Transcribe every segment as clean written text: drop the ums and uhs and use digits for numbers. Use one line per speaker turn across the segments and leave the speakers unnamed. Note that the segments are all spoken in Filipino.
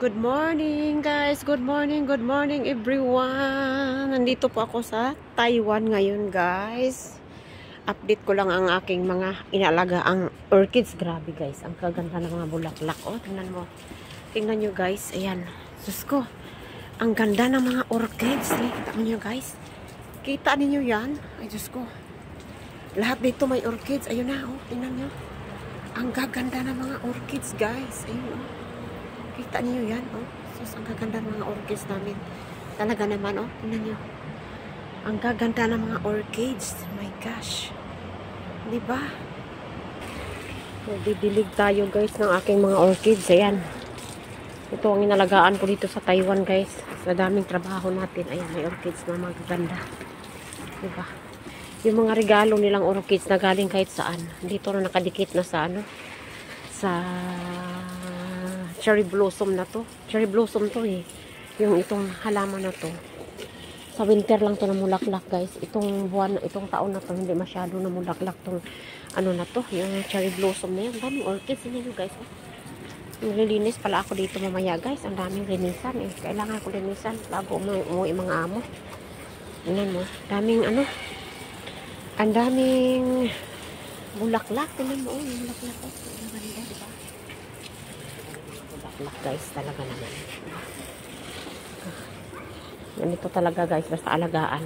Good morning guys, good morning everyone. Nandito po ako sa Taiwan ngayon guys. Update ko lang ang aking mga inaalagaang orchids. Grabe guys, ang kaganda ng mga bulaklak. Oh, tingnan mo. Tingnan nyo guys, ayan. Sus ko, ang ganda ng mga orchids. Kita nyo guys. Kita ninyo yan? Ay Diyos ko. Lahat dito may orchids. Ayun na, oh, tingnan nyo. Ang gaganda ng mga orchids guys. Ayun oh. Kita niyo yan, oh. Sus, ang gaganda ng mga orchids namin. Talaga naman, oh. Tingnan niyo. Ang gaganda ng mga orchids. My gosh. Diba? Didilig tayo, guys, ng aking mga orchids. Ayan. Ito ang inalagaan ko dito sa Taiwan, guys. Sa daming trabaho natin. Ayan, may orchids na magaganda. Diba? Yung mga regalo nilang orchids na galing kahit saan. Dito na nakadikit na sa ano. Sa cherry blossom na to. Cherry blossom to eh. Yung itong halaman na to. Sa winter lang to namulaklak guys. Itong buwan, itong taon na to hindi masyado namulaklak tong ano na to. Yung cherry blossom na yan. Daming orchids nyo guys. Nililinis pala ako dito mamaya guys. Ang daming linisan eh. Kailangan ko linisan bago umuwi mga amo. Tingnan mo. Daming ano. Ang daming bulaklak. Tingnan mo. Yung bulaklak ko. Ang ganda diba? Guys, talaga naman. Nandito talaga guys, basta alagaan.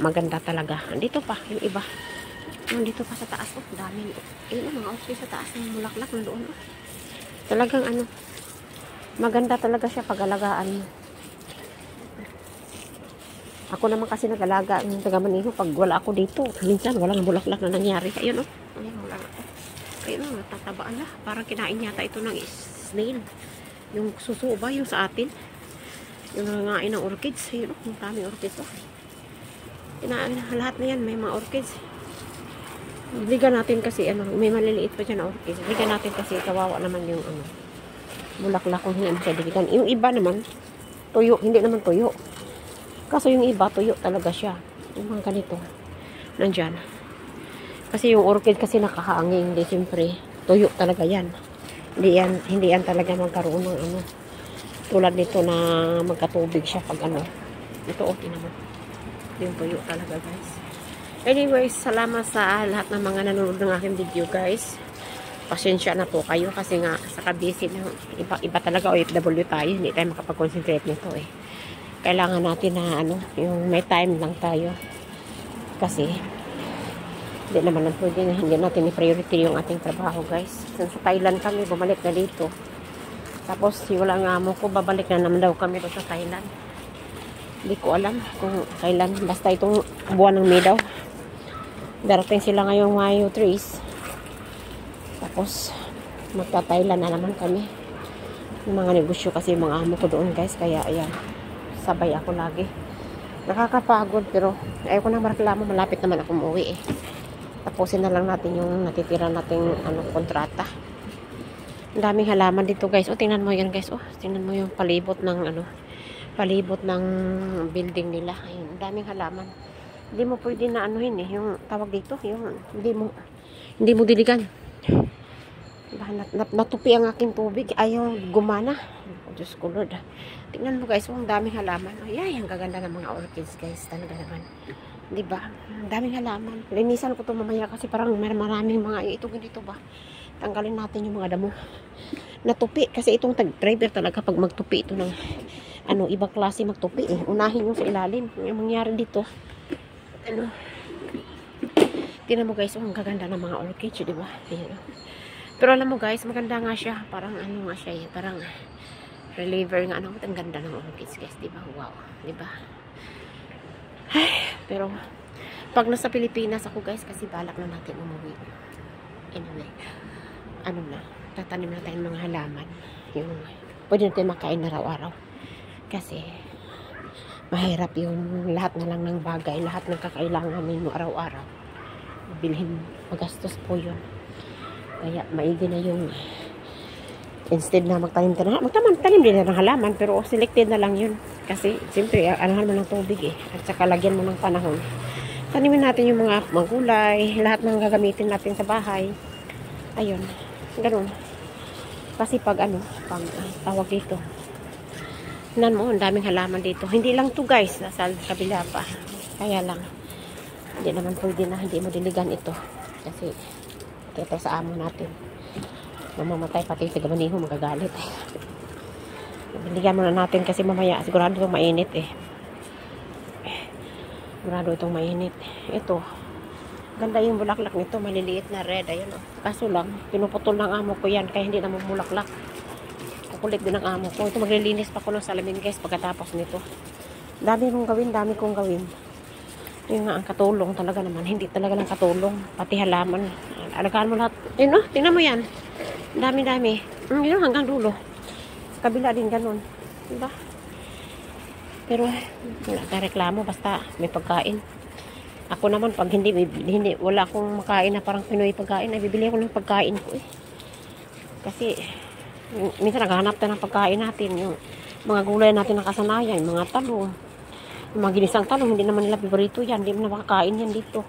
Maganda talaga. Andito pa, yung iba. Nandito pa sa taas. Oh, dami. Ayun, mga orchids sa taas ng bulaklak nandoon. Oh. Talagang ano, maganda talaga siya pag alagaan. Ako naman kasi nag-alaga ng taga-Maniho pag wala ako dito. Minsan walang bulaklak na nangyari. Ayun, oh. Ayun, wala ako. Ayun, oh, tatabaan na. Parang kinain yata ito ng snail. Yung suso ba yung sa atin? Yung nangangain ng orchids. Ayun, yung daming orchids. Oh. Kinain na. Lahat na yan. May mga orchids. Biligan natin kasi, ano, may maliliit pa dyan na orchids. Biligan natin kasi kawawa naman yung, ano, bulaklak kung hindi mo siya diligan. Yung iba naman, tuyo. Hindi naman tuyo. Kaso yung iba, tuyo talaga siya. Yung mga ganito. Nandyan. Kasi yung orchid kasi nakahangin. Hindi, siyempre, tuyo talaga yan. Hindi yan talaga magkaroon ng ano. Tulad nito na magkatubig siya pag ano. Ito okay naman. Yung tuyo talaga guys. Anyways, salamat sa lahat ng mga nanonood ng aking video guys. Pasensya na po kayo kasi nga sa kabisi ng iba talaga OFW tayo. Hindi tayo makapag-concentrate nito eh. Kailangan natin na ano, yung may time lang tayo. Kasi hindi naman lang pwede na hindi natin i-priority yung ating trabaho guys. Sa Thailand kami, bumalik na dito. Tapos yung lang amo ko, babalik na naman daw kami doon sa Thailand. Hindi ko alam kung kailan. Basta itong buwan ng May daw. Darating sila ngayong Mayo 3. Tapos magta-Thailand na naman kami. Yung mga negosyo kasi yung mga amo ko doon guys. Kaya ayan, sabay ako lagi. Nakakapagod pero ayaw ko na mareklamo. Malapit naman ako umuwi eh. Tapusin na lang natin yung natitira nating ano, kontrata. Ang daming halaman dito guys. O, tingnan mo yan guys. O, tingnan mo yung palibot ng ano, palibot ng building nila. Ayun, ang daming halaman. Hindi mo pwede na anuhin eh, yung tawag dito, yung hindi mo diligan. Natupi ang aking tubig. Ayaw gumana. Oh, Diyos ko Lord. Tingnan mo guys, ang daming halaman. Ay, ang gaganda ng mga orchids guys. Talaga naman. Diba? Ang daming halaman. Linisan ko ito mamaya kasi parang maraming mga ito ganito ba. Tanggalin natin yung mga damo. Natupi. Kasi itong driver talaga pag magtupi ito ng ano, ibang klase magtupi eh. Unahin yung sa ilalim. Yung mangyari dito. Ano. Tingnan mo guys, ang gaganda ng mga orchids, diba? Ayan. Pero alam mo guys, maganda nga siya. Parang ano nga siya eh. Parang reliever nga. Ano, ang ganda ng orchids guys. Diba? Wow. Diba? Ay, pero pag nasa Pilipinas ako guys, kasi balak na natin umuwi. Anyway, ano na, tatanim na tayo ng mga halaman. Yung pwede natin makain araw-araw. Kasi mahirap yung lahat na lang ng bagay, lahat ng kakailanganin mo araw-araw. Bilhin, magastos po yun. Kaya maigi na yung instead na magtanim din na ng halaman, pero selected na lang yun. Kasi, siyempre, anahan mo ng tubig eh. At saka lagyan mo ng panahon. Tanimin natin yung mga gulay, lahat ng gagamitin natin sa bahay. Ayun, ganun. Kasi pag ano, pag tawag dito, Tingnan mo, ang daming halaman dito. Hindi lang to guys, nasa kabila pa. Kaya lang, hindi naman pwede na hindi mo diligan ito. Kasi, ito sa amo natin. Mamamatay pati sa gamaniho, magagalit. Diligan muna natin kasi mamaya, sigurado itong mainit eh. Sigurado itong mainit. Ito, ganda yung bulaklak nito, maliliit na red. Ayun oh. Kaso lang, pinuputol ng amo ko yan, kaya hindi na mamulaklak. Kulit din ng amo ko. Ito maglilinis pa ko ng salamin guys pagkatapos nito. Dami kong gawin. Yung nga ang katulong talaga naman. Hindi talaga lang katulong. Pati halaman. Alagaan mo lahat. Yun oh, tingnan mo yan. Dami. Yun hanggang dulo. Sa kabila din ganun. Diba? Pero wala tayong reklamo basta may pagkain. Ako naman pag hindi wala akong makain na parang Pinoy pagkain, ay bibili ako ng pagkain ko eh. Kasi minsan naghahanap tayo ng pagkain natin, yung mga gulay natin na kasanayan, mga talong, yung mga ginisang talong, hindi naman nila paborito yan, hindi mo na makakain yan dito.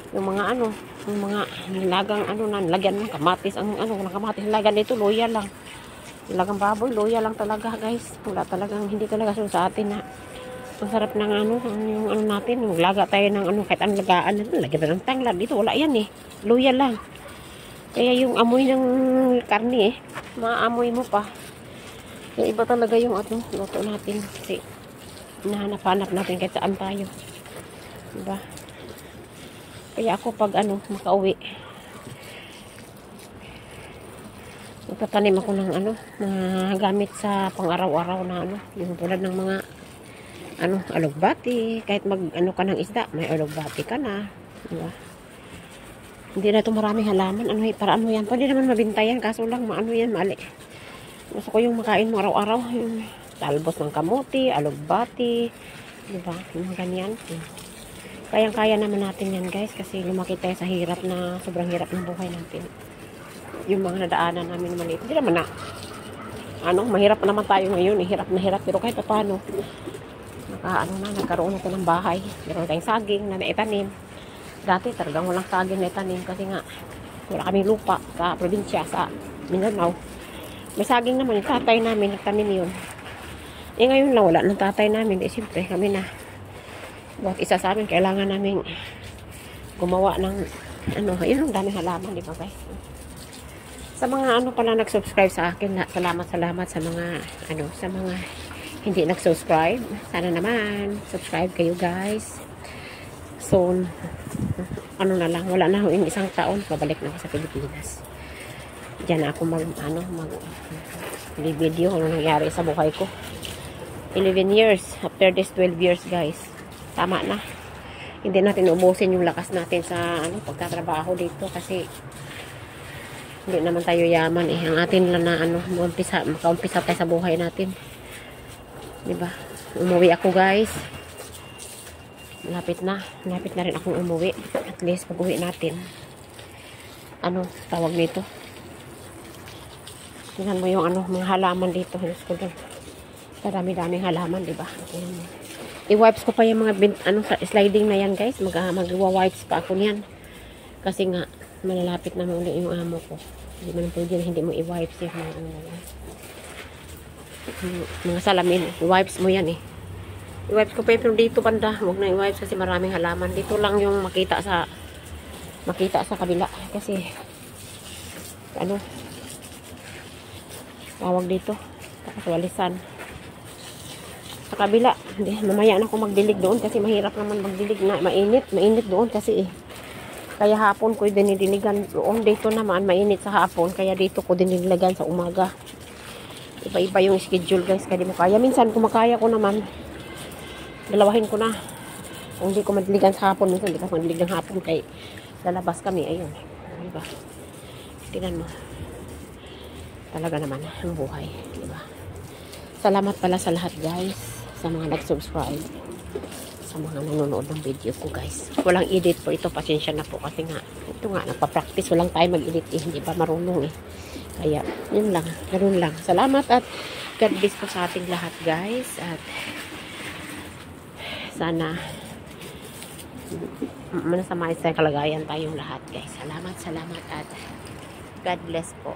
Yung mga yung mga nilagang nilagyan ng kamatis, ng kamatis nilagan dito, loya lang. Nilagang baboy, loya lang talaga guys. Wala talagang, hindi talaga sa atin na ang sarap ng yung natin, yung laga tayo ng kahit ang lagaan natin, lagyan tayo ng tanglad, dito wala yan eh, loya lang. Kaya yung amoy ng karne maamoy mo pa. Yung iba talaga yung luto natin. Kasi nahanap-hanap natin kahit saan tayo. Diba? Kaya ako pag makauwi, magtatanim ako ng mga gamit sa pang-araw-araw na yung tulad ng mga alugbati. Kahit ka ng isda, may alugbati ka na. Diba? Hindi na ito maraming halaman. Paraan mo yan. Pwede naman mabintayan. Kaso lang, yan, mali. Gusto ko yung makain mo araw-araw. Yung talbos ng kamuti, alugbati. Diba? Yung ganyan. Kayang-kaya naman natin yan, guys. Kasi lumaki tayo sa hirap na, sobrang hirap ng buhay natin. Yung mga nadaanan namin maliit. Hindi naman na. Mahirap naman tayo ngayon. Hirap na hirap. Pero kahit paano, nagkaroon natin ng bahay. Meron tayong saging na naitanim. Dati talagang walang saging na itanim kasi nga wala kaming lupa sa probinsya, sa Mindanao. May saging naman, yung tatay namin nagtanim yun. Ngayon lang wala ng tatay namin. Siyempre kami na bawat isa sa amin kailangan namin gumawa ng yun ang daming halaman, di ba guys? Sa mga pala nag-subscribe sa akin, salamat sa mga sa mga hindi nag-subscribe. Sana naman subscribe kayo guys. So, na lang, wala na yung isang taon, babalik na ako sa Pilipinas. Diyan na ako video ano nangyari sa buhay ko. 11 years, after this 12 years guys. Tama na. Hindi natin ubusin yung lakas natin sa pagtatrabaho dito kasi hindi naman tayo yaman eh. Ang atin lang na makaumpisa tayo sa buhay natin. Diba? Umuwi ako guys. Malapit na rin akong umuwi. At least pag uwi natin, tawag nito, tingnan mo yung mga halaman dito. Diyos ko doon, dami-daming halaman, diba? I-wipes ko pa yung mga sliding na yan guys. Mag-wipes pa ako niyan kasi nga malalapit na muli yung amo ko. Hindi man pwede na hindi mo i-wipes yung mga salamin. I-wipes mo yan eh. I-wipes ko pa pero dito banda, huwag na i-wipes kasi maraming halaman. Dito lang yung makita sa kabila kasi tawag dito, takaswalisan. Sa kabila, hindi, mamaya na ako magdilig doon kasi mahirap naman magdilig na mainit doon kasi kaya hapon ko dinidiligan doon. Dito naman mainit sa hapon kaya dito ko dinidiligan sa umaga. Iba-iba yung schedule guys, kaya di mo kaya. Minsan kumakaya ko naman, dalawahin ko na. Kung hindi ko madiligan sa hapon, minsan hindi ko madiligan hapon kay lalabas kami. Ayun. Diba? Tingnan mo. Talaga naman ang buhay. Diba? Salamat pala sa lahat guys. Sa mga nag-subscribe. Sa mga nanonood ng video ko guys. Walang edit po ito. Pasensya na po kasi nga. Ito nga, nagpa-practice. Walang tayo mag-edit eh. Hindi ba marunong eh. Kaya, yun lang. Ganun lang. Salamat at God bless po sa ating lahat guys. At sana sa kalagayan tayong lahat guys. Salamat at God bless po.